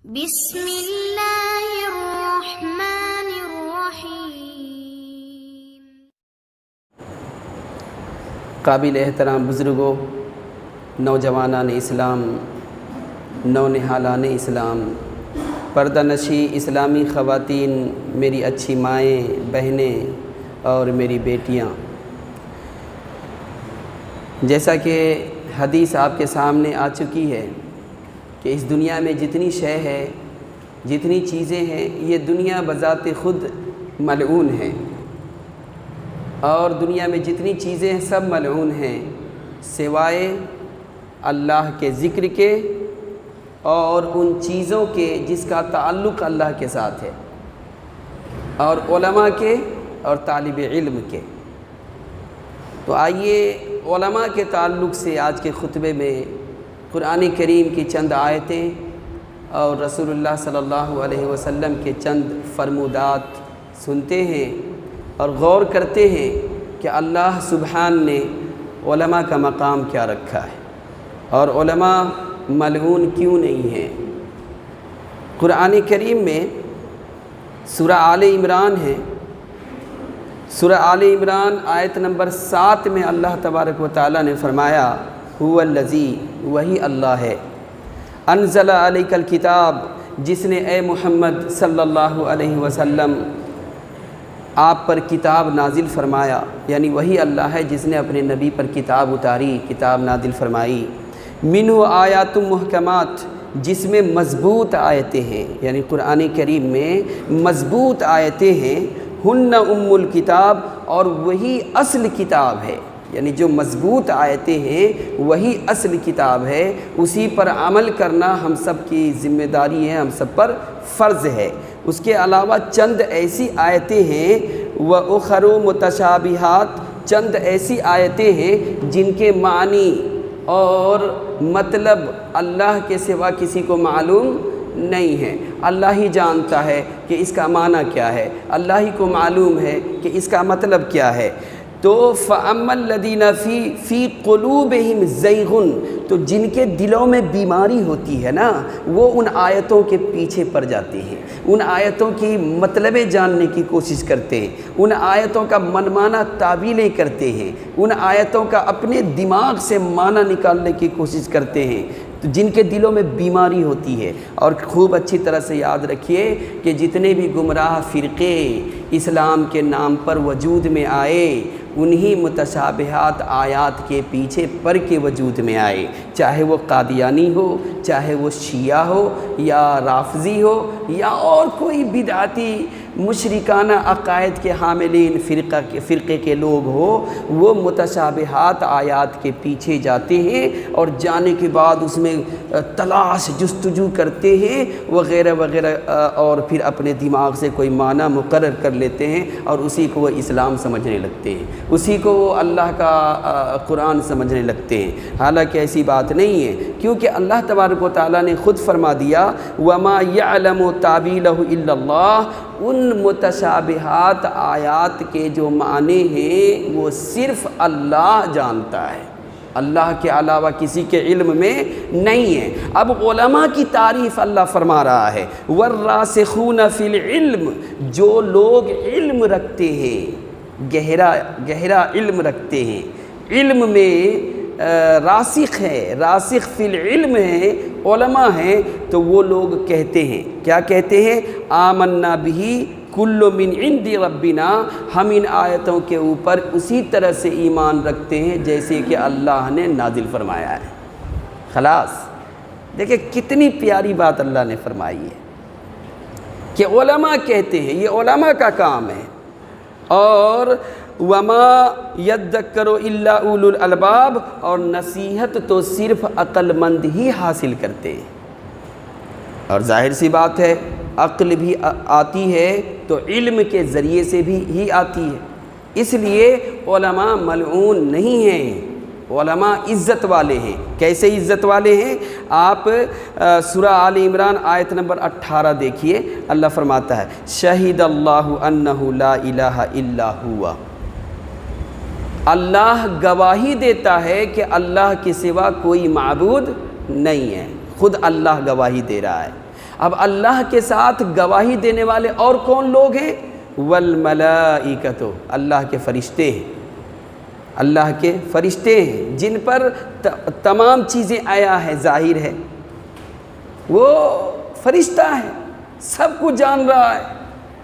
بسم اللہ الرحمن الرحیم۔ قابل احترام بزرگوں، نوجوانان اسلام، نونہالان اسلام، پردہ نشی اسلامی خواتین، میری اچھی مائیں، بہنیں اور میری بیٹیاں، جیسا کہ حدیث آپ کے سامنے آ چکی ہے کہ اس دنیا میں جتنی شے ہے، جتنی چیزیں ہیں، یہ دنیا بذات خود ملعون ہے، اور دنیا میں جتنی چیزیں ہیں سب ملعون ہیں سوائے اللہ کے ذکر کے اور ان چیزوں کے جس کا تعلق اللہ کے ساتھ ہے، اور علماء کے اور طالب علم کے۔ تو آئیے علماء کے تعلق سے آج کے خطبے میں قرآن کریم کی چند آیتیں اور رسول اللہ صلی اللہ علیہ وسلم کے چند فرمودات سنتے ہیں اور غور کرتے ہیں کہ اللہ سبحان نے علماء کا مقام کیا رکھا ہے اور علماء ملعون کیوں نہیں ہیں۔ قرآن کریم میں سورہ آل عمران ہے، سورہ آل عمران آیت نمبر 7 میں اللہ تبارک و تعالیٰ نے فرمایا هو الذی، وہی اللہ ہے، انزل علیک الکتاب، جس نے اے محمد صلی اللہ علیہ وسلم آپ پر کتاب نازل فرمایا، یعنی وہی اللہ ہے جس نے اپنے نبی پر کتاب اتاری، کتاب نازل فرمائی۔ منہ آیات محکمات، جس میں مضبوط آیتیں ہیں، یعنی قرآن کریم میں مضبوط آیتیں ہیں، ہن ام الکتاب، اور وہی اصل کتاب ہے، یعنی جو مضبوط آیتیں ہیں وہی اصل کتاب ہے، اسی پر عمل کرنا ہم سب کی ذمہ داری ہے، ہم سب پر فرض ہے۔ اس کے علاوہ چند ایسی آیتیں ہیں وَأُخَرُ مُتَشَابِہَاتٌ، چند ایسی آیتیں ہیں جن کے معنی اور مطلب اللہ کے سوا کسی کو معلوم نہیں ہے، اللہ ہی جانتا ہے کہ اس کا معنی کیا ہے، اللہ ہی کو معلوم ہے کہ اس کا مطلب کیا ہے۔ تو فَأَمَّا الَّذِينَ فِي قُلُوبِهِمْ زَيْغٌ، تو جن کے دلوں میں بیماری ہوتی ہے نا، وہ ان آیتوں کے پیچھے پڑ جاتے ہیں، ان آیتوں کی مطلب جاننے کی کوشش کرتے ہیں، ان آیتوں کا منمانا تعبیلیں کرتے ہیں، ان آیتوں کا اپنے دماغ سے معنی نکالنے کی کوشش کرتے ہیں، تو جن کے دلوں میں بیماری ہوتی ہے۔ اور خوب اچھی طرح سے یاد رکھیے کہ جتنے بھی گمراہ فرقے اسلام کے نام پر وجود میں آئے، انہی متشابہات آیات کے پیچھے پڑ کے وجود میں آئے، چاہے وہ قادیانی ہو، چاہے وہ شیعہ ہو یا رافضی ہو یا اور کوئی بدعتی مشرکانہ عقائد کے حاملین فرقے کے لوگ ہو، وہ متشابہات آیات کے پیچھے جاتے ہیں اور جانے کے بعد اس میں تلاش جستجو کرتے ہیں وغیرہ وغیرہ، اور پھر اپنے دماغ سے کوئی معنی مقرر کر لیتے ہیں اور اسی کو وہ اسلام سمجھنے لگتے ہیں، اسی کو وہ اللہ کا قرآن سمجھنے لگتے ہیں، حالانکہ ایسی بات نہیں ہے، کیونکہ اللہ تبارک و تعالیٰ نے خود فرما دیا وَمَا يَعْلَمُ تَعْوِيلَهُ إِلَّا اللَّهُ، ان متشابہات آیات کے جو معنی ہیں وہ صرف اللہ جانتا ہے، اللہ کے علاوہ کسی کے علم میں نہیں ہے۔ اب علماء کی تعریف اللہ فرما رہا ہے وَالرَّاسِخُونَ فِي الْعِلْمِ، جو لوگ علم رکھتے ہیں، گہرا علم رکھتے ہیں، علم میں راسخ ہے، راسخ فی العلم ہے، علماء ہیں، تو وہ لوگ کہتے ہیں، کیا کہتے ہیں؟ آمنا بہ کل من عند ربنا، ہم ان آیتوں کے اوپر اسی طرح سے ایمان رکھتے ہیں جیسے کہ اللہ نے نازل فرمایا ہے۔ خلاص، دیکھیں کتنی پیاری بات اللہ نے فرمائی ہے کہ علماء کہتے ہیں، یہ علماء کا کام ہے، اور وَمَا يَذَّكَّرُ إِلَّا أُولُو الْأَلْبَابِ، اور نصیحت تو صرف عقل مند ہی حاصل کرتے ہیں، اور ظاہر سی بات ہے عقل بھی آتی ہے تو علم کے ذریعے سے بھی ہی آتی ہے، اس لیے علماء ملعون نہیں ہیں، علماء عزت والے ہیں۔ کیسے عزت والے ہیں؟ آپ سورہ آل عمران آیت نمبر 18 دیکھیے، اللہ فرماتا ہے شہید اللہ انہ لا الہ الا ہوا، اللہ گواہی دیتا ہے کہ اللہ کے سوا کوئی معبود نہیں ہے، خود اللہ گواہی دے رہا ہے۔ اب اللہ کے ساتھ گواہی دینے والے اور کون لوگ ہیں؟ والملائکۃ، اللہ کے فرشتے ہیں، اللہ کے فرشتے ہیں جن پر تمام چیزیں آیا ہے، ظاہر ہے، وہ فرشتہ ہے، سب کو جان رہا ہے،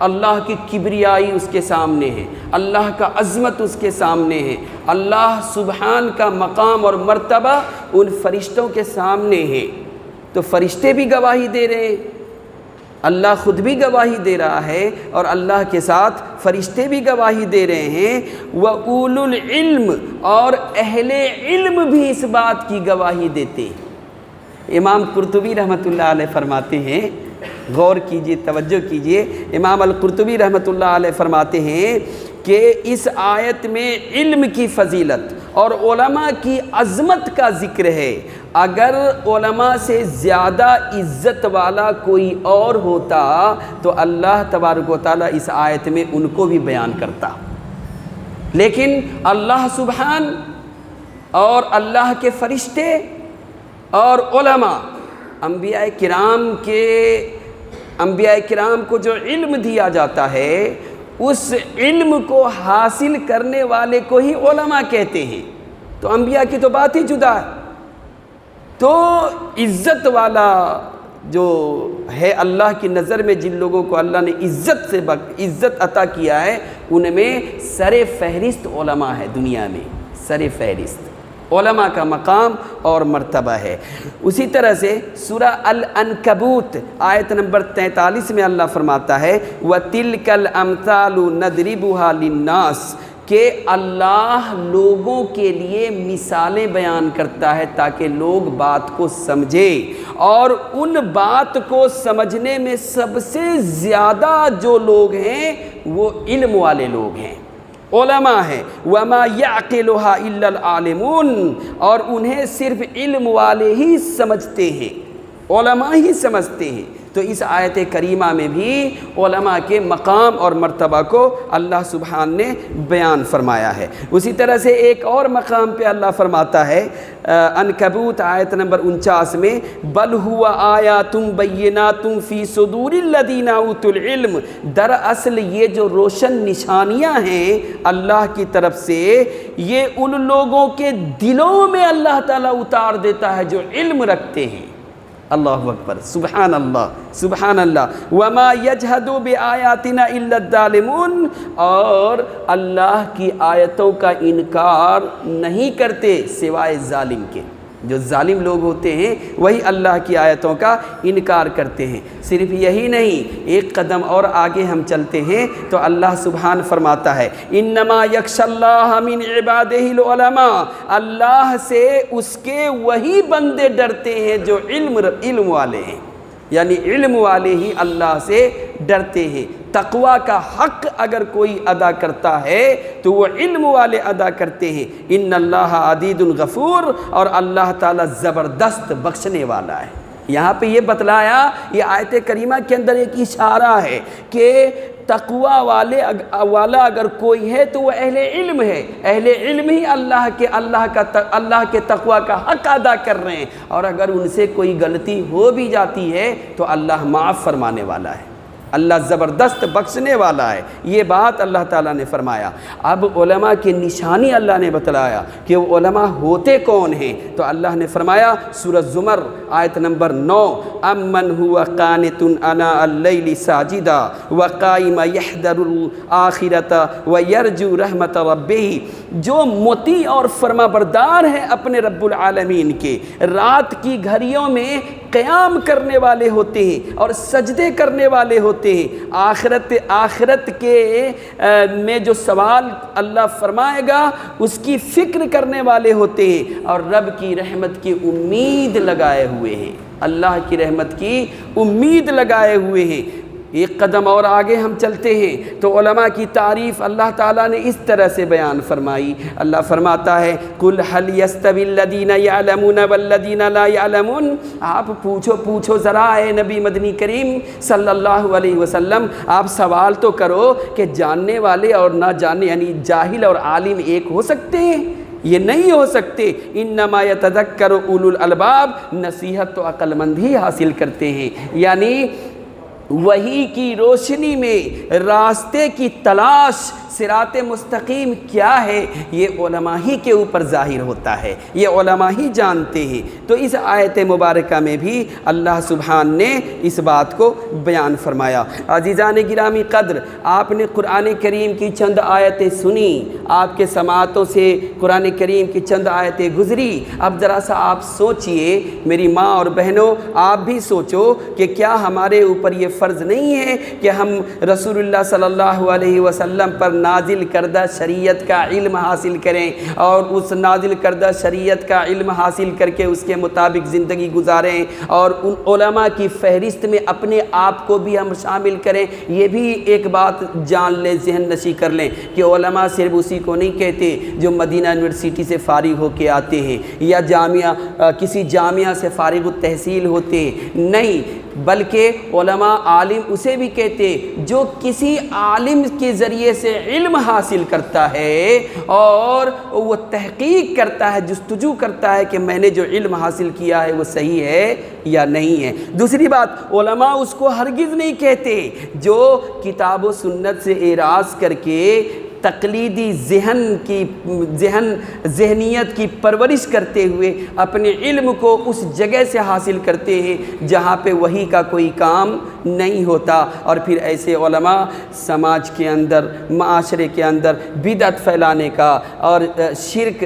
اللہ کی کبریائی اس کے سامنے ہے، اللہ کا عظمت اس کے سامنے ہے، اللہ سبحان کا مقام اور مرتبہ ان فرشتوں کے سامنے ہے، تو فرشتے بھی گواہی دے رہے ہیں، اللہ خود بھی گواہی دے رہا ہے اور اللہ کے ساتھ فرشتے بھی گواہی دے رہے ہیں، وَأُولُو الْعِلْمِ، اور اہل علم بھی اس بات کی گواہی دیتے ہیں۔ امام قرطبی رحمۃ اللہ علیہ فرماتے ہیں، غور کیجئے، توجہ کیجئے، امام القرطبی رحمۃ اللہ علیہ فرماتے ہیں کہ اس آیت میں علم کی فضیلت اور علماء کی عظمت کا ذکر ہے۔ اگر علماء سے زیادہ عزت والا کوئی اور ہوتا تو اللہ تبارک و تعالیٰ اس آیت میں ان کو بھی بیان کرتا، لیکن اللہ سبحان اور اللہ کے فرشتے اور علماء، انبیاء کرام کو جو علم دیا جاتا ہے اس علم کو حاصل کرنے والے کو ہی علماء کہتے ہیں، تو انبیاء کی تو بات ہی جدا ہے۔ تو عزت والا جو ہے اللہ کی نظر میں، جن لوگوں کو اللہ نے عزت عطا کیا ہے، ان میں سر فہرست علماء ہے، دنیا میں سر فہرست علماء کا مقام اور مرتبہ ہے۔ اسی طرح سے سورہ العنکبوت آیت نمبر 43 میں اللہ فرماتا ہے وَتِلْكَ الْأَمْثَالُ نَضْرِبُهَا لِلنَّاسِ، کہ اللہ لوگوں کے لیے مثالیں بیان کرتا ہے تاکہ لوگ بات کو سمجھے، اور ان بات کو سمجھنے میں سب سے زیادہ جو لوگ ہیں وہ علم والے لوگ ہیں، علماء ہیں۔ وَمَا يَعْقِلُهَا إِلَّا الْعَالِمُونَ، اور انہیں صرف علم والے ہی سمجھتے ہیں، علماء ہی سمجھتے ہیں۔ تو اس آیت کریمہ میں بھی علماء کے مقام اور مرتبہ کو اللہ سبحان نے بیان فرمایا ہے۔ اسی طرح سے ایک اور مقام پہ اللہ فرماتا ہے عنکبوت آیت نمبر 49 میں بل هو آیات بینات فی صدور الذین اوتوا العلم، دراصل یہ جو روشن نشانیاں ہیں اللہ کی طرف سے، یہ ان لوگوں کے دلوں میں اللہ تعالیٰ اتار دیتا ہے جو علم رکھتے ہیں۔ اللہ اکبر، سبحان اللہ، سبحان اللہ۔ وما یجحد بآیاتنا الا الظالمون، اور اللہ کی آیتوں کا انکار نہیں کرتے سوائے ظالم کے، جو ظالم لوگ ہوتے ہیں وہی اللہ کی آیتوں کا انکار کرتے ہیں۔ صرف یہی نہیں، ایک قدم اور آگے ہم چلتے ہیں تو اللہ سبحان فرماتا ہے انما یخشی اللہ من عبادہ العلماء، اللہ سے اس کے وہی بندے ڈرتے ہیں جو علم والے ہیں، یعنی علم والے ہی اللہ سے ڈرتے ہیں۔ تقوی کا حق اگر کوئی ادا کرتا ہے تو وہ علم والے ادا کرتے ہیں۔ ان اللہ عدید غفور، اور اللہ تعالیٰ زبردست بخشنے والا ہے۔ یہاں پہ یہ بتلایا، یہ آیت کریمہ کے اندر ایک اشارہ ہے کہ تقوی والا اگر کوئی ہے تو وہ اہل علم ہے، اہل علم ہی اللہ کے تقوی کا حق ادا کر رہے ہیں، اور اگر ان سے کوئی غلطی ہو بھی جاتی ہے تو اللہ معاف فرمانے والا ہے، اللہ زبردست بخشنے والا ہے۔ یہ بات اللہ تعالیٰ نے فرمایا۔ اب علماء کی نشانی اللہ نے بتلایا کہ وہ علماء ہوتے کون ہیں، تو اللہ نے فرمایا سورہ زمر آیت نمبر 9 امن هو قانت آناء اللیل ساجدا وقائما یحذر الآخرۃ ویرجو رحمت ربہ، جو مطیع اور فرما بردار ہیں اپنے رب العالمین کے، رات کی گھڑیوں میں قیام کرنے والے ہوتے ہیں اور سجدے کرنے والے ہوتے ہیں، آخرت کے میں جو سوال اللہ فرمائے گا اس کی فکر کرنے والے ہوتے ہیں، اور رب کی رحمت کی امید لگائے ہوئے ہیں، اللہ کی رحمت کی امید لگائے ہوئے ہیں۔ ایک قدم اور آگے ہم چلتے ہیں تو علماء کی تعریف اللہ تعالیٰ نے اس طرح سے بیان فرمائی۔ اللہ فرماتا ہے قُلْ هَلْ يَسْتَوِي الَّذِينَ يَعْلَمُونَ وَالَّذِينَ لَا يَعْلَمُونَ، آپ پوچھو ذرا اے نبی مدنی کریم صلی اللہ علیہ وسلم، آپ سوال تو کرو کہ جاننے والے اور نہ جاننے، یعنی جاہل اور عالم ایک ہو سکتے ہیں؟ یہ نہیں ہو سکتے۔ انما یتذکر اولو الالباب، نصیحت تو عقل مند ہی حاصل کرتے ہیں، یعنی وحی کی روشنی میں راستے کی تلاش، صراط مستقیم کیا ہے، یہ علماء ہی کے اوپر ظاہر ہوتا ہے، یہ علماء ہی جانتے ہیں۔ تو اس آیت مبارکہ میں بھی اللہ سبحان نے اس بات کو بیان فرمایا۔ عزیزان گرامی قدر، آپ نے قرآن کریم کی چند آیتیں سنی، آپ کے سماعتوں سے قرآن کریم کی چند آیتیں گزری۔ اب ذرا سا آپ سوچئے، میری ماں اور بہنوں آپ بھی سوچو کہ کیا ہمارے اوپر یہ فرض نہیں ہے کہ ہم رسول اللہ صلی اللہ علیہ وسلم پر نازل کردہ شریعت کا علم حاصل کریں، اور اس نازل کردہ شریعت کا علم حاصل کر کے اس کے مطابق زندگی گزاریں، اور ان علماء کی فہرست میں اپنے آپ کو بھی ہم شامل کریں۔ یہ بھی ایک بات جان لیں، ذہن نشی کر لیں کہ علماء صرف اسی کو نہیں کہتے جو مدینہ یونیورسٹی سے فارغ ہو کے آتے ہیں یا کسی جامعہ سے فارغ التحصیل ہوتے ہیں، نہیں، بلکہ علماء عالم اسے بھی کہتے جو کسی عالم کے ذریعے سے علم حاصل کرتا ہے اور وہ تحقیق کرتا ہے، جستجو کرتا ہے کہ میں نے جو علم حاصل کیا ہے وہ صحیح ہے یا نہیں ہے۔ دوسری بات، علماء اس کو ہرگز نہیں کہتے جو کتاب و سنت سے اعراض کر کے تقلیدی ذہنیت کی پرورش کرتے ہوئے اپنے علم کو اس جگہ سے حاصل کرتے ہیں جہاں پہ وحی کا کوئی کام نہیں ہوتا، اور پھر ایسے علماء سماج کے اندر، معاشرے کے اندر بدعت پھیلانے کا اور شرک،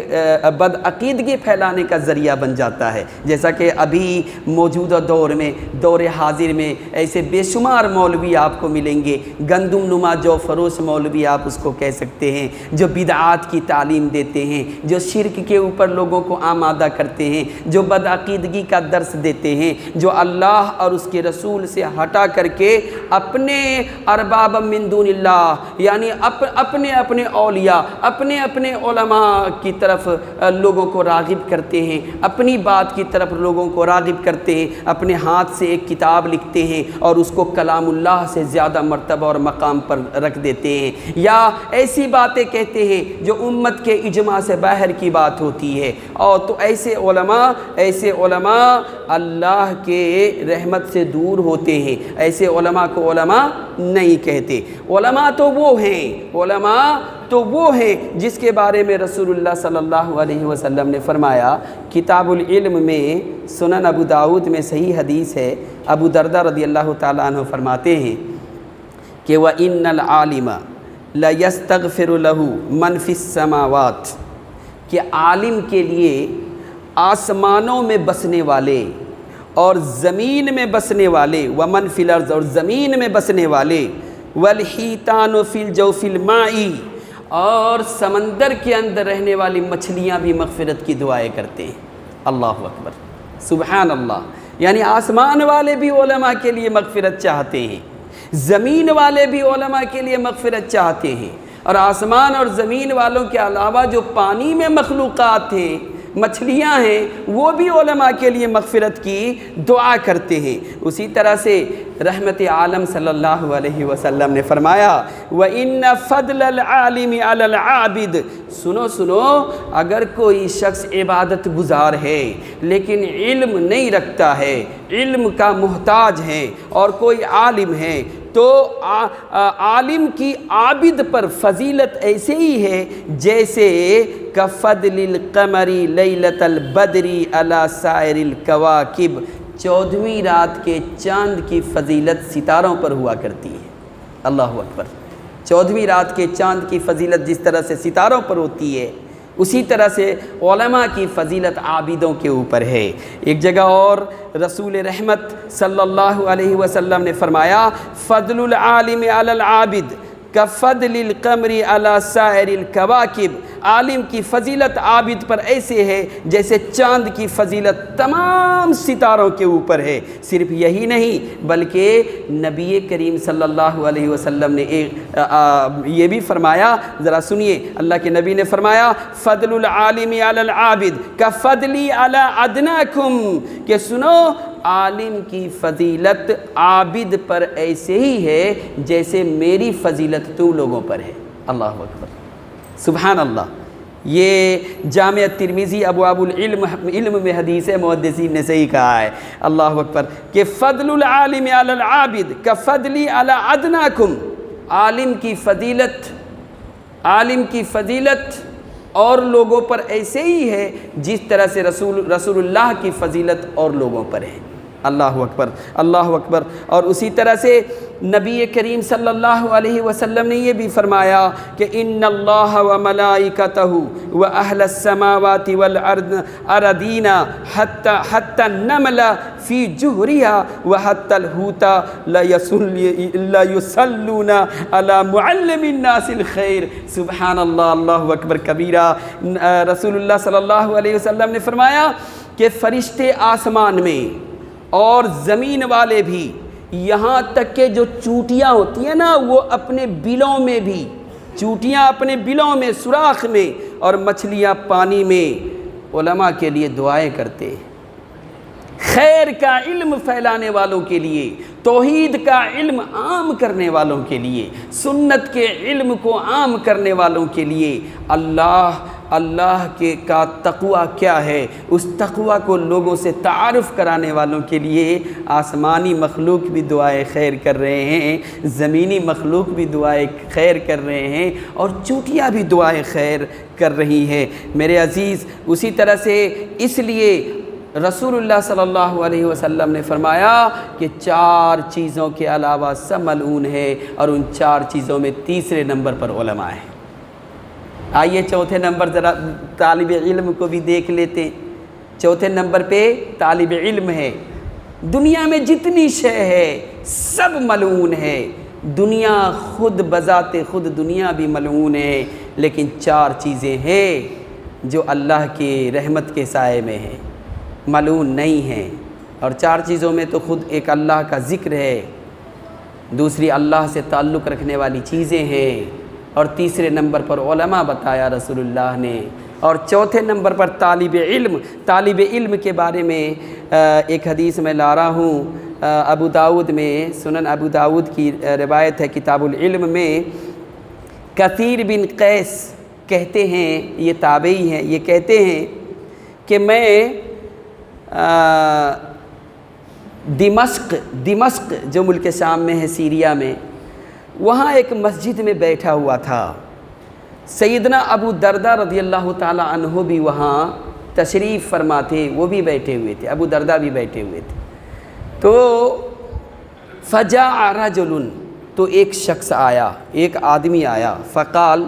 بدعقیدگی پھیلانے کا ذریعہ بن جاتا ہے۔ جیسا کہ ابھی موجودہ دور حاضر میں ایسے بے شمار مولوی آپ کو ملیں گے، گندم نما جو فروش مولوی آپ اس کو کہہ سکتے ہیں، جو بدعات کی تعلیم دیتے ہیں، جو شرک کے اوپر لوگوں کو آمادہ کرتے ہیں، جو بدعقیدگی کا درس دیتے ہیں، جو اللہ اور اس کے رسول سے ہٹا کر کے اپنے ارباب من دون اللہ، یعنی اپنے اولیاء، اپنے علماء کی طرف لوگوں کو راغب کرتے ہیں، اپنی بات کی طرف لوگوں کو راغب کرتے ہیں، اپنے ہاتھ سے ایک کتاب لکھتے ہیں اور اس کو کلام اللہ سے زیادہ مرتبہ اور مقام پر رکھ دیتے ہیں، یا ایسی باتیں کہتے ہیں جو امت کے اجماع سے باہر کی بات ہوتی ہے۔ اور تو ایسے علماء اللہ کے رحمت سے دور ہوتے ہیں، ایسے علماء کو علماء نہیں کہتے۔ علماء تو وہ ہیں جس کے بارے میں رسول اللہ صلی اللہ علیہ وسلم نے فرمایا، کتاب العلم میں سنن ابو داؤد میں صحیح حدیث ہے، ابو دردہ رضی اللہ تعالیٰ عنہ فرماتے ہیں کہ وَإِنَّ الْعَالِمَ لَيَسْتَغْفِرُ لَهُ مَنْ فِي السَّمَاوَاتِ، کہ عالم کے لیے آسمانوں میں بسنے والے اور زمین میں بسنے والے، وَمَنْ فِي الْأَرْضِ، اور زمین میں بسنے والے، وَالْحِيتَانُ فِي الْجَوْفِ الْمَاءِ، اور سمندر کے اندر رہنے والی مچھلیاں بھی مغفرت کی دعائیں کرتے ہیں۔ اللہ اکبر، سبحان اللہ، یعنی آسمان والے بھی علماء کے لیے مغفرت چاہتے ہیں، زمین والے بھی علماء کے لیے مغفرت چاہتے ہیں، اور آسمان اور زمین والوں کے علاوہ جو پانی میں مخلوقات ہیں، مچھلیاں ہیں، وہ بھی علماء کے لیے مغفرت کی دعا کرتے ہیں۔ اسی طرح سے رحمت عالم صلی اللہ علیہ وسلم نے فرمایا وَإِنَّ فَضْلَ الْعَالِمِ عَلَى الْعَابِدِ، سنو اگر کوئی شخص عبادت گزار ہے لیکن علم نہیں رکھتا ہے، علم کا محتاج ہے، اور کوئی عالم ہے، تو عالم کی عابد پر فضیلت ایسے ہی ہے جیسے کفضل القمر لیلۃ البدر علی سائر الکواکب، 14ویں رات کے چاند کی فضیلت ستاروں پر ہوا کرتی ہے۔ اللہ اکبر، 14ویں رات کے چاند کی فضیلت جس طرح سے ستاروں پر ہوتی ہے، اسی طرح سے علماء کی فضیلت عابدوں کے اوپر ہے۔ ایک جگہ اور رسول رحمت صلی اللہ علیہ وسلم نے فرمایا فضل العالم علی العابد کفضل القمر علی سائر الکواکب، عالم کی فضیلت عابد پر ایسے ہے جیسے چاند کی فضیلت تمام ستاروں کے اوپر ہے۔ صرف یہی نہیں بلکہ نبی کریم صلی اللہ علیہ وسلم نے یہ بھی فرمایا، ذرا سنیے، اللہ کے نبی نے فرمایا فضل العالم علی العابد کفضلی علی ادناکم، کہ سنو عالم کی فضیلت عابد پر ایسے ہی ہے جیسے میری فضیلت تم لوگوں پر ہے۔ اللہ اکبر، سبحان اللہ، یہ جامع ترمذی ابواب العلم علم میں حدیث ہے، محدثین نے صحیح کہا ہے۔ اللہ اکبر کہ فضل العالم علی العابد کفضلی علی ادناکم، عالم کی فضیلت اور لوگوں پر ایسے ہی ہے جس طرح سے رسول اللہ کی فضیلت اور لوگوں پر ہے۔ اللہ اکبر، اللہ اکبر۔ اور اسی طرح سے نبی کریم صلی اللہ علیہ وسلم نے یہ بھی فرمایا کہ ان اللہ و ملائکتہ و اہل السماوات والارض اردین حتی النمل فی جہرها و حتی الحوت لیصلون علی معلم الناس الخیر۔ سبحان اللہ، اللہ اکبر کبیرہ۔ رسول اللہ صلی اللہ علیہ وسلم نے فرمایا کہ فرشتے آسمان میں اور زمین والے بھی، یہاں تک کہ جو چونٹیاں ہوتی ہیں نا، وہ اپنے بلوں میں بھی، چونٹیاں اپنے بلوں میں، سوراخ میں، اور مچھلیاں پانی میں، علماء کے لیے دعائیں کرتے ہیں، خیر کا علم پھیلانے والوں کے لیے، توحید کا علم عام کرنے والوں کے لیے، سنت کے علم کو عام کرنے والوں کے لیے، اللہ کے کا تقوی کیا ہے، اس تقوی کو لوگوں سے تعارف کرانے والوں کے لیے آسمانی مخلوق بھی دعائیں خیر کر رہے ہیں، زمینی مخلوق بھی دعائیں خیر کر رہے ہیں، اور چونٹیاں بھی دعائیں خیر کر رہی ہیں۔ میرے عزیز، اسی طرح سے اس لیے رسول اللہ صلی اللہ علیہ وسلم نے فرمایا کہ 4 چیزوں کے علاوہ سب ملعون ہے، اور ان 4 چیزوں میں تیسرے نمبر پر علماء ہیں۔ آئیے چوتھے نمبر ذرا طالب علم کو بھی دیکھ لیتے ہیں۔ چوتھے نمبر پہ طالب علم ہے۔ دنیا میں جتنی شے ہے سب ملعون ہے، دنیا خود بذات خود دنیا بھی ملعون ہے، لیکن 4 چیزیں ہیں جو اللہ کی رحمت کے سائے میں ہیں، ملعون نہیں ہیں۔ اور 4 چیزوں میں تو خود ایک اللہ کا ذکر ہے، دوسری اللہ سے تعلق رکھنے والی چیزیں ہیں، اور تیسرے نمبر پر علماء بتایا رسول اللہ نے، اور چوتھے نمبر پر طالب علم۔ طالب علم کے بارے میں ایک حدیث میں لا رہا ہوں، ابو داؤد میں، سنن ابو داؤد کی روایت ہے کتاب العلم میں، کثیر بن قیس کہتے ہیں، یہ تابعی ہیں، یہ کہتے ہیں کہ میں دمشق جو ملک شام میں ہے، سیریا میں، وہاں ایک مسجد میں بیٹھا ہوا تھا۔ سیدنا ابو دردہ رضی اللہ تعالی عنہ بھی وہاں تشریف فرما تھے، وہ بھی بیٹھے ہوئے تھے، ابو دردہ بھی بیٹھے ہوئے تھے۔ تو فجاء رجل، تو ایک شخص آیا، ایک آدمی آیا، فقال،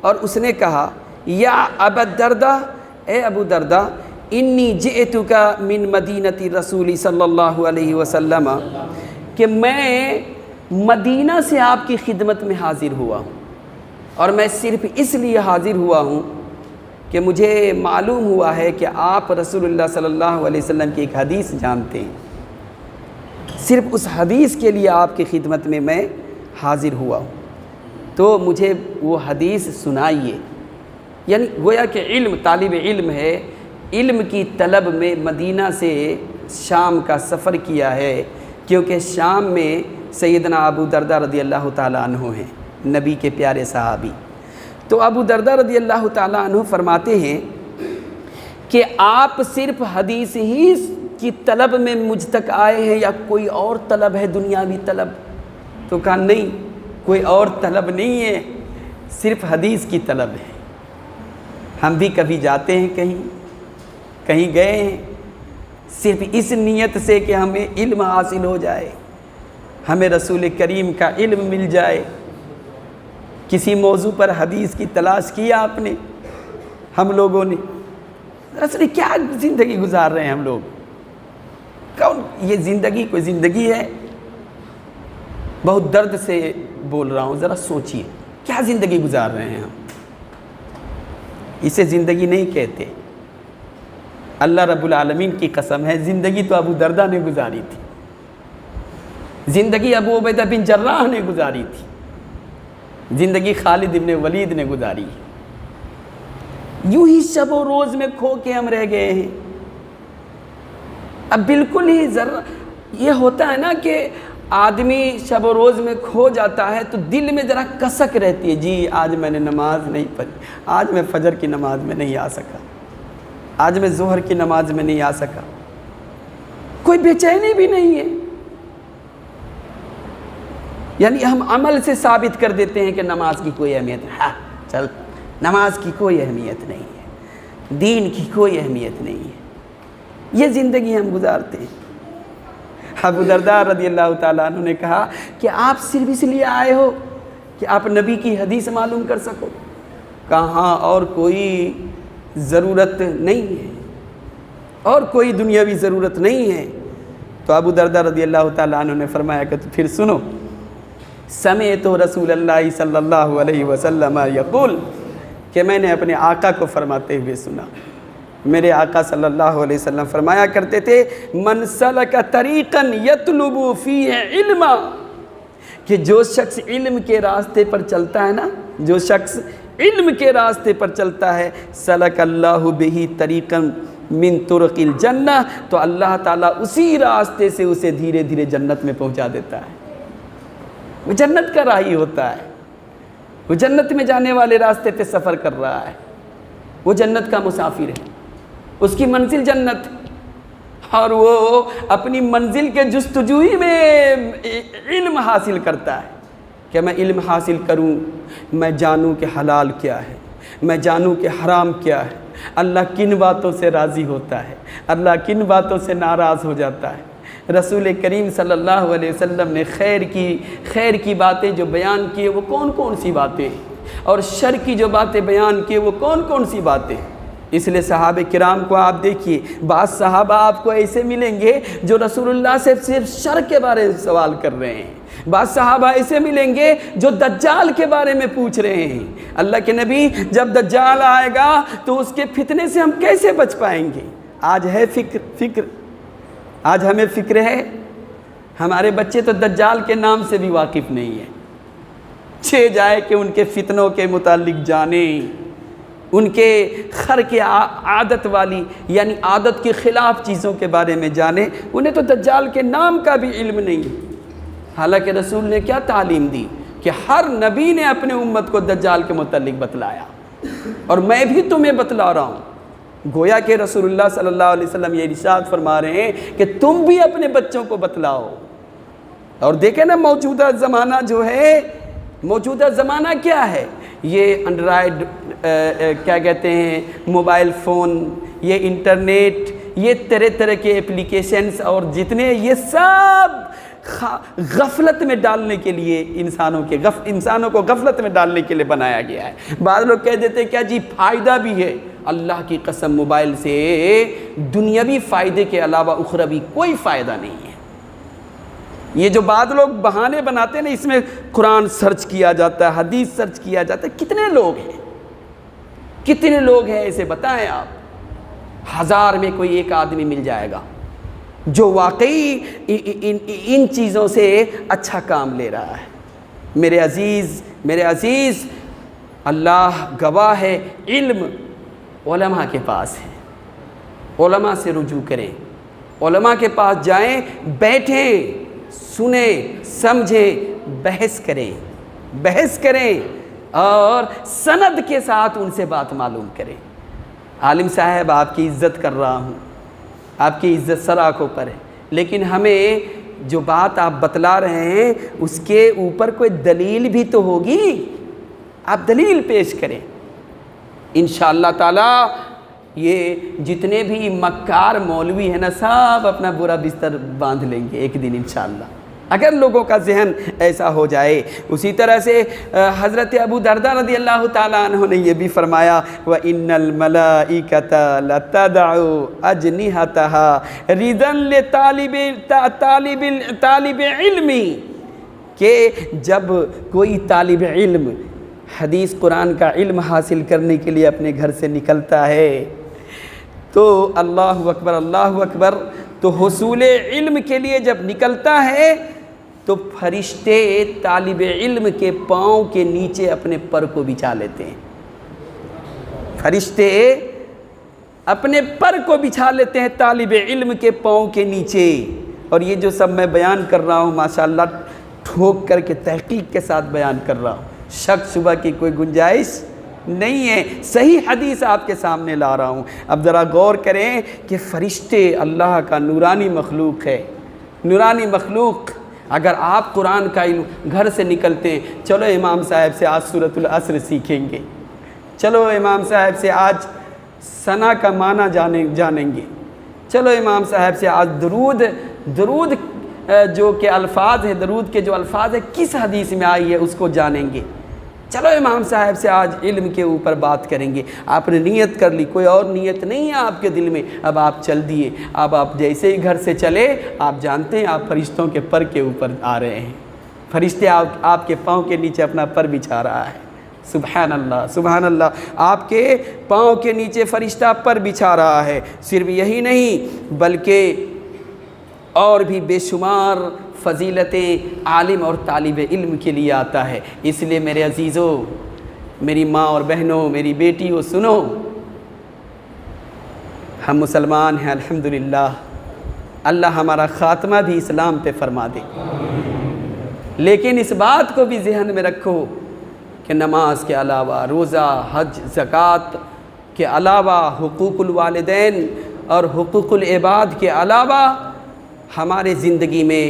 اور اس نے کہا، یا ابا دردہ، اے ابو دردہ، انی جئتک من مدینۃ رسول صلی اللہ علیہ وسلم، کہ میں مدینہ سے آپ کی خدمت میں حاضر ہوا ہوں، اور میں صرف اس لیے حاضر ہوا ہوں کہ مجھے معلوم ہوا ہے کہ آپ رسول اللہ صلی اللہ علیہ وسلم کی ایک حدیث جانتے ہیں، صرف اس حدیث کے لیے آپ کی خدمت میں میں حاضر ہوا ہوں، تو مجھے وہ حدیث سنائیے۔ یعنی گویا کہ علم، طالب علم ہے، علم کی طلب میں مدینہ سے شام کا سفر کیا ہے، کیونکہ شام میں سیدنا ابو دردہ رضی اللہ تعالیٰ عنہ ہیں، نبی کے پیارے صحابی۔ تو ابو دردہ رضی اللہ تعالیٰ عنہ فرماتے ہیں کہ آپ صرف حدیث ہی کی طلب میں مجھ تک آئے ہیں یا کوئی اور طلب ہے، دنیاوی طلب؟ تو کہا نہیں، کوئی اور طلب نہیں ہے، صرف حدیث کی طلب ہے۔ ہم بھی کبھی جاتے ہیں، کہیں گئے ہیں، صرف اس نیت سے کہ ہمیں علم حاصل ہو جائے، ہمیں رسول کریم کا علم مل جائے۔ کسی موضوع پر حدیث کی تلاش کیا آپ نے، ہم لوگوں نے؟ دراصل کیا زندگی گزار رہے ہیں ہم لوگ؟ کون یہ زندگی کوئی زندگی ہے؟ بہت درد سے بول رہا ہوں، ذرا سوچئے کیا زندگی گزار رہے ہیں ہم؟ اسے زندگی نہیں کہتے۔ اللہ رب العالمین کی قسم ہے، زندگی تو ابو دردہ نے گزاری تھی، زندگی ابو عبیدہ بن جراح نے گزاری تھی، زندگی خالد بن ولید نے گزاری۔ یوں ہی شب و روز میں کھو کے ہم رہ گئے ہیں۔ اب بالکل ہی ذرا یہ ہوتا ہے نا کہ آدمی شب و روز میں کھو جاتا ہے تو دل میں ذرا کسک رہتی ہے، جی آج میں نے نماز نہیں پڑھی، آج میں فجر کی نماز میں نہیں آ سکا، آج میں ظہر کی نماز میں نہیں آ سکا، کوئی بے چینی بھی نہیں ہے۔ یعنی ہم عمل سے ثابت کر دیتے ہیں کہ نماز کی کوئی اہمیت ہے، ہاں چل نماز کی کوئی اہمیت نہیں ہے، دین کی کوئی اہمیت نہیں ہے، یہ زندگی ہم گزارتے ہیں۔ ابو درداء رضی اللہ تعالیٰ عنہ نے کہا کہ آپ صرف اس لیے آئے ہو کہ آپ نبی کی حدیث معلوم کر سکو؟ کہا ہاں، اور کوئی ضرورت نہیں ہے، اور کوئی دنیاوی ضرورت نہیں ہے۔ تو ابو درداء رضی اللہ تعالیٰ عنہ نے فرمایا کہ پھر سنو، سمعت رسول اللہ صلی اللہ علیہ وسلم یقول، کہ میں نے اپنے آقا کو فرماتے ہوئے سنا۔ میرے آقا صلی اللہ علیہ وسلم فرمایا کرتے تھے، من سلک طریقا یطلب فیہ علما، کہ جو شخص علم کے راستے پر چلتا ہے نا، جو شخص علم کے راستے پر چلتا ہے، سلک اللہ بہ طریقا من طرق الجنہ، تو اللہ تعالیٰ اسی راستے سے اسے دھیرے دھیرے جنت میں پہنچا دیتا ہے۔ وہ جنت کا راہی ہوتا ہے، وہ جنت میں جانے والے راستے پہ سفر کر رہا ہے، وہ جنت کا مسافر ہے، اس کی منزل جنت، اور وہ اپنی منزل کے جستجوئی میں علم حاصل کرتا ہے کہ میں علم حاصل کروں، میں جانوں کہ حلال کیا ہے، میں جانوں کہ حرام کیا ہے، اللہ کن باتوں سے راضی ہوتا ہے، اللہ کن باتوں سے ناراض ہو جاتا ہے۔ رسول کریم صلی اللہ علیہ وسلم نے خیر کی باتیں جو بیان کیے وہ کون کون سی باتیں ہیں، اور شر کی جو باتیں بیان کیے وہ کون کون سی باتیں ہیں۔ اس لیے صحابہ کرام کو آپ دیکھیے، بعض صحابہ آپ کو ایسے ملیں گے جو رسول اللہ سے صرف شر کے بارے میں سوال کر رہے ہیں، بعض صحابہ ایسے ملیں گے جو دجال کے بارے میں پوچھ رہے ہیں۔ اللہ کے نبی، جب دجال آئے گا تو اس کے فتنے سے ہم کیسے بچ پائیں گے؟ آج ہے فکر، آج ہمیں فکر ہے۔ ہمارے بچے تو دجال کے نام سے بھی واقف نہیں ہیں، چھے جائے کہ ان کے فتنوں کے متعلق جانیں، ان کے خر کے عادت والی یعنی عادت کے خلاف چیزوں کے بارے میں جانیں، انہیں تو دجال کے نام کا بھی علم نہیں۔ حالانکہ رسول نے کیا تعلیم دی کہ ہر نبی نے اپنے امت کو دجال کے متعلق بتلایا، اور میں بھی تمہیں بتلا رہا ہوں۔ گویا کہ رسول اللہ صلی اللہ علیہ وسلم یہ ارشاد فرما رہے ہیں کہ تم بھی اپنے بچوں کو بتلاؤ۔ اور دیکھیں نا، موجودہ زمانہ جو ہے، موجودہ زمانہ کیا ہے؟ یہ انڈرائڈ کیا کہتے ہیں، موبائل فون، یہ انٹرنیٹ، یہ طرح طرح کے اپلیکیشنز، اور جتنے یہ سب غفلت میں ڈالنے کے لیے انسانوں کو غفلت میں ڈالنے کے لیے بنایا گیا ہے۔ بعض لوگ کہہ دیتے ہیں کیا جی فائدہ بھی ہے۔ اللہ کی قسم، موبائل سے دنیاوی فائدے کے علاوہ اخروی کوئی فائدہ نہیں ہے۔ یہ جو بعض لوگ بہانے بناتے ہیں نا، اس میں قرآن سرچ کیا جاتا ہے، حدیث سرچ کیا جاتا ہے، کتنے لوگ ہیں، کتنے لوگ ہیں ایسے بتائیں آپ؟ 1000 میں کوئی ایک آدمی مل جائے گا جو واقعی ان چیزوں سے اچھا کام لے رہا ہے۔ میرے عزیز، اللہ گواہ ہے، علم علماء کے پاس ہے، علماء سے رجوع کریں، علماء کے پاس جائیں، بیٹھیں، سنیں، سمجھیں، بحث کریں اور سند کے ساتھ ان سے بات معلوم کریں۔ عالم صاحب، آپ کی عزت کر رہا ہوں، آپ کی عزت سر آنکھوں پر ہے، لیکن ہمیں جو بات آپ بتلا رہے ہیں اس کے اوپر کوئی دلیل بھی تو ہوگی، آپ دلیل پیش کریں۔ انشاءاللہ تعالیٰ یہ جتنے بھی مکار مولوی ہیں نا، سب اپنا برا بستر باندھ لیں گے ایک دن انشاءاللہ، اگر لوگوں کا ذہن ایسا ہو جائے۔ اسی طرح سے حضرت ابو درداء رضی اللہ تعالیٰ عنہ نے یہ بھی فرمایا، وَإِنَّ الْمَلَائِكَةَ لَتَدْعُ أَجْنِحَتَهَا رِضًا لِطَالِبِ علم، کہ جب کوئی طالب علم حدیث قرآن کا علم حاصل کرنے کے لیے اپنے گھر سے نکلتا ہے تو اللہ اکبر، تو حصول علم کے لیے جب نکلتا ہے تو فرشتے طالب علم کے پاؤں کے نیچے اپنے پر کو بچھا لیتے ہیں، فرشتے اپنے پر کو بچھا لیتے ہیں طالب علم کے پاؤں کے نیچے، اور یہ جو سب میں بیان کر رہا ہوں ماشاءاللہ ٹھوک کر کے تحقیق کے ساتھ بیان کر رہا ہوں، شک شبہ کی کوئی گنجائش نہیں ہے، صحیح حدیث آپ کے سامنے لا رہا ہوں۔ اب ذرا غور کریں کہ فرشتے اللہ کا نورانی مخلوق ہے، نورانی مخلوق۔ اگر آپ قرآن کا علم گھر سے نکلتے ہیں، چلو امام صاحب سے آج سورۃ العصر سیکھیں گے، چلو امام صاحب سے آج ثنا کا معنی جانیں گے، چلو امام صاحب سے آج درود جو کہ الفاظ ہیں، درود کے جو الفاظ ہیں کس حدیث میں آئی ہے اس کو جانیں گے، چلو امام صاحب سے آج علم کے اوپر بات کریں گے۔ آپ نے نیت کر لی، کوئی اور نیت نہیں ہے آپ کے دل میں، اب آپ چل دیے۔ اب آپ جیسے ہی گھر سے چلے، آپ جانتے ہیں آپ فرشتوں کے پر کے اوپر آ رہے ہیں، فرشتے آپ کے پاؤں کے نیچے اپنا پر بچھا رہا ہے۔ سبحان اللہ سبحان اللہ، آپ کے پاؤں کے نیچے فرشتہ پر بچھا رہا ہے۔ صرف یہی نہیں بلکہ اور بھی بے شمار فضیلتیں عالم اور طالب علم کے لیے آتا ہے۔ اس لیے میرے عزیزوں، میری ماں اور بہنوں، میری بیٹیوں، سنو، ہم مسلمان ہیں الحمدللہ، اللہ ہمارا خاتمہ بھی اسلام پہ فرما دے، لیکن اس بات کو بھی ذہن میں رکھو کہ نماز کے علاوہ، روزہ، حج، زکوٰۃ کے علاوہ، حقوق الوالدین اور حقوق العباد کے علاوہ ہمارے زندگی میں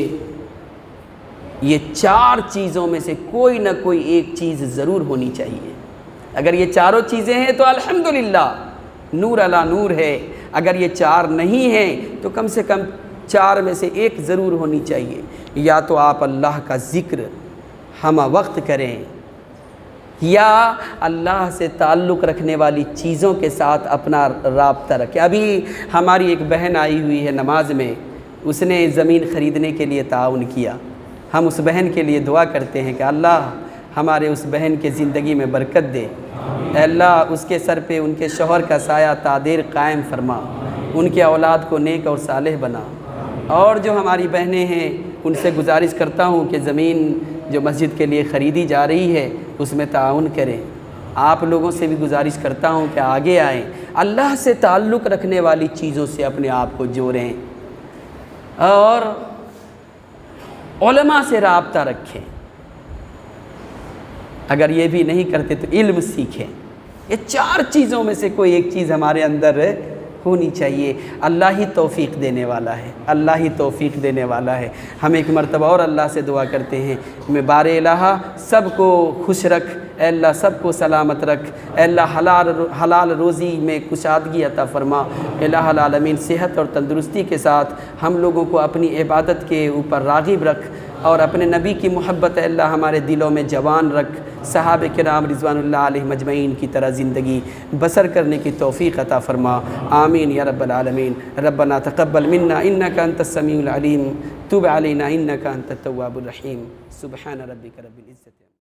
یہ 4 چیزوں میں سے کوئی نہ کوئی ایک چیز ضرور ہونی چاہیے۔ اگر یہ چاروں چیزیں ہیں تو الحمدللہ نور علی نور ہے، اگر یہ 4 نہیں ہیں تو کم سے کم 4 میں سے ایک ضرور ہونی چاہیے۔ یا تو آپ اللہ کا ذکر ہمہ وقت کریں، یا اللہ سے تعلق رکھنے والی چیزوں کے ساتھ اپنا رابطہ رکھیں۔ ابھی ہماری ایک بہن آئی ہوئی ہے نماز میں، اس نے زمین خریدنے کے لیے تعاون کیا۔ ہم اس بہن کے لیے دعا کرتے ہیں کہ اللہ ہمارے اس بہن کے زندگی میں برکت دے، اے اللہ اس کے سر پہ ان کے شوہر کا سایہ تادیر قائم فرما، ان کے اولاد کو نیک اور صالح بنا۔ اور جو ہماری بہنیں ہیں ان سے گزارش کرتا ہوں کہ زمین جو مسجد کے لیے خریدی جا رہی ہے اس میں تعاون کریں۔ آپ لوگوں سے بھی گزارش کرتا ہوں کہ آگے آئیں، اللہ سے تعلق رکھنے والی چیزوں سے اپنے آپ کو جوڑیں اور علماء سے رابطہ رکھیں۔ اگر یہ بھی نہیں کرتے تو علم سیکھیں۔ یہ 4 چیزوں میں سے کوئی ایک چیز ہمارے اندر ہونی چاہیے۔ اللہ ہی توفیق دینے والا ہے، اللہ ہی توفیق دینے والا ہے۔ ہم ایک مرتبہ اور اللہ سے دعا کرتے ہیں، میں بار الہ سب کو خوش رکھ، اے اللہ سب کو سلامت رکھ، اے اللہ حلال روزی میں کشادگی عطا فرما، الہ العالمین صحت اور تندرستی کے ساتھ ہم لوگوں کو اپنی عبادت کے اوپر راغب رکھ، اور اپنے نبی کی محبت اے اللہ ہمارے دلوں میں جوان رکھ، صحابہ کرام رضوان اللہ علیہ مجمعین کی طرح زندگی بسر کرنے کی توفیق عطا فرما، آمین یا رب العالمین۔ ربنا تقبل منا انک انت السمیع العلیم، تب علینا انک انت التواب الرحیم۔ سبحان ربک رب العزت